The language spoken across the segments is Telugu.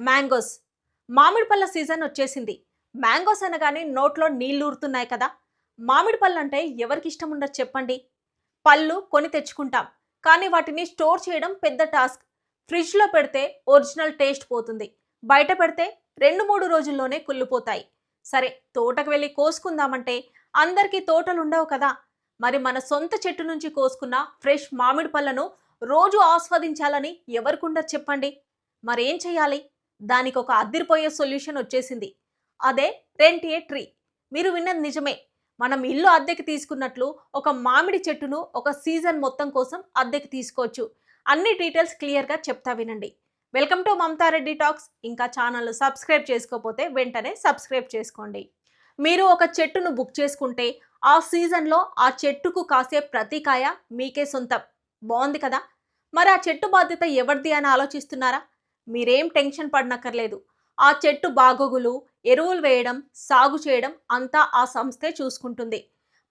మ్యాంగోస్. మామిడి పళ్ళ సీజన్ వచ్చేసింది. మ్యాంగోస్ అనగానే నోట్లో నీళ్లూరుతున్నాయి కదా. మామిడి పళ్ళు అంటే ఎవరికి ఇష్టం ఉండదు చెప్పండి. పళ్ళు కొని తెచ్చుకుంటాం, కానీ వాటిని స్టోర్ చేయడం పెద్ద టాస్క్. ఫ్రిడ్జ్లో పెడితే ఒరిజినల్ టేస్ట్ పోతుంది, బయట పెడితే 2-3 రోజుల్లోనే కుళ్ళిపోతాయి. సరే, తోటకు వెళ్ళి కోసుకుందామంటే అందరికీ తోటలు ఉండవు కదా. మరి మన సొంత చెట్టు నుంచి కోసుకున్న ఫ్రెష్ మామిడి పళ్ళను రోజు ఆస్వాదించాలని ఎవరికుండదు చెప్పండి. మరేం చేయాలి? దానికి ఒక అదిరిపోయే సొల్యూషన్ వచ్చేసింది. అదే రెంట్ ఏ ట్రీ. మీరు విన్నది నిజమే. మనం ఇల్లు అద్దెకి తీసుకున్నట్లు ఒక మామిడి చెట్టును ఒక సీజన్ మొత్తం కోసం అద్దెకి తీసుకోవచ్చు. అన్ని డీటెయిల్స్ క్లియర్గా చెప్తా వినండి. Welcome to Mamata Reddy talks. ఇంకా ఛానల్ సబ్స్క్రైబ్ చేసుకోకపోతే వెంటనే సబ్స్క్రైబ్ చేసుకోండి. మీరు ఒక చెట్టును బుక్ చేసుకుంటే ఆ సీజన్లో ఆ చెట్టుకు కాసే ప్రతి కాయ మీకే సొంతం. బాగుంది కదా. మరి ఆ చెట్టు బాధ్యత ఎవరిది అని ఆలోచిస్తున్నారా? మీరేం టెన్షన్ పడనక్కర్లేదు. ఆ చెట్టు బాగోగులు, ఎరువులు వేయడం, సాగు చేయడం అంతా ఆ సంస్థే చూసుకుంటుంది.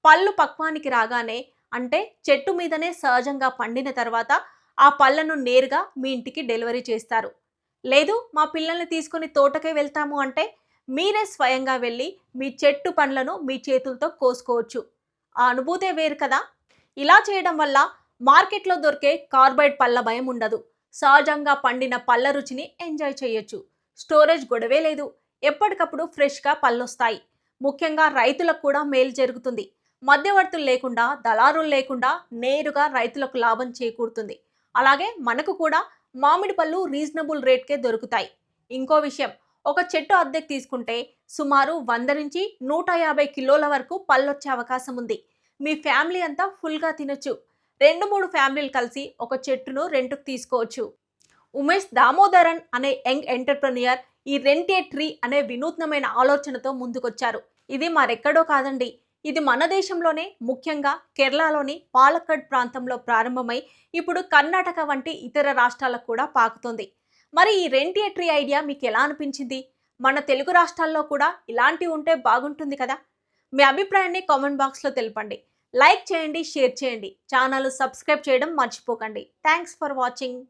పళ్ళు పక్వానికి రాగానే, అంటే చెట్టు మీదనే సహజంగా పండిన తర్వాత ఆ పళ్ళను నేరుగా మీ ఇంటికి డెలివరీ చేస్తారు. లేదు, మా పిల్లల్ని తీసుకొని తోటకే వెళ్తాము అంటే మీరే స్వయంగా వెళ్ళి మీ చెట్టు పండ్లను మీ చేతులతో కోసుకోవచ్చు. ఆ అనుభూతే వేరు కదా. ఇలా చేయడం వల్ల మార్కెట్లో దొరికే కార్బైడ్ పళ్ళ భయం ఉండదు. సహజంగా పండిన పళ్ళ రుచిని ఎంజాయ్ చేయొచ్చు. స్టోరేజ్ గొడవే లేదు. ఎప్పటికప్పుడు ఫ్రెష్గా పళ్ళొస్తాయి. ముఖ్యంగా రైతులకు కూడా మేలు జరుగుతుంది. మధ్యవర్తులు లేకుండా, దళారులు లేకుండా నేరుగా రైతులకు లాభం చేకూరుతుంది. అలాగే మనకు కూడా మామిడి పళ్ళు రీజనబుల్ రేట్కే దొరుకుతాయి. ఇంకో విషయం, ఒక చెట్టు అద్దెకు తీసుకుంటే సుమారు 100 నుంచి 150 కిలోల వరకు పళ్ళొచ్చే అవకాశం ఉంది. మీ ఫ్యామిలీ అంతా ఫుల్గా తినొచ్చు. 2-3 ఫ్యామిలీలు కలిసి ఒక చెట్టును రెంట్కు తీసుకోవచ్చు. ఉమేష్ దామోదరన్ అనే యంగ్ ఎంటర్ప్రెన్యూర్ ఈ రెంట్ ఏ ట్రీ అనే వినూత్నమైన ఆలోచనతో ముందుకొచ్చారు. ఇది మరెక్కడో కాదండి. ఇది మన దేశంలోనే, ముఖ్యంగా కేరళలోని పాలక్కడ్ ప్రాంతంలో ప్రారంభమై ఇప్పుడు కర్ణాటక వంటి ఇతర రాష్ట్రాలకు కూడా పాకుతోంది. మరి ఈ రెంట్ ఏ ట్రీ ఐడియా మీకు ఎలా అనిపించింది? మన తెలుగు రాష్ట్రాల్లో కూడా ఇలాంటివి ఉంటే బాగుంటుంది కదా. మీ అభిప్రాయాన్ని కామెంట్ బాక్స్లో తెలపండి. లైక్ చేయండి, షేర్ చేయండి. ఛానల్ సబ్స్క్రైబ్ చేయడం మర్చిపోకండి. Thanks for watching.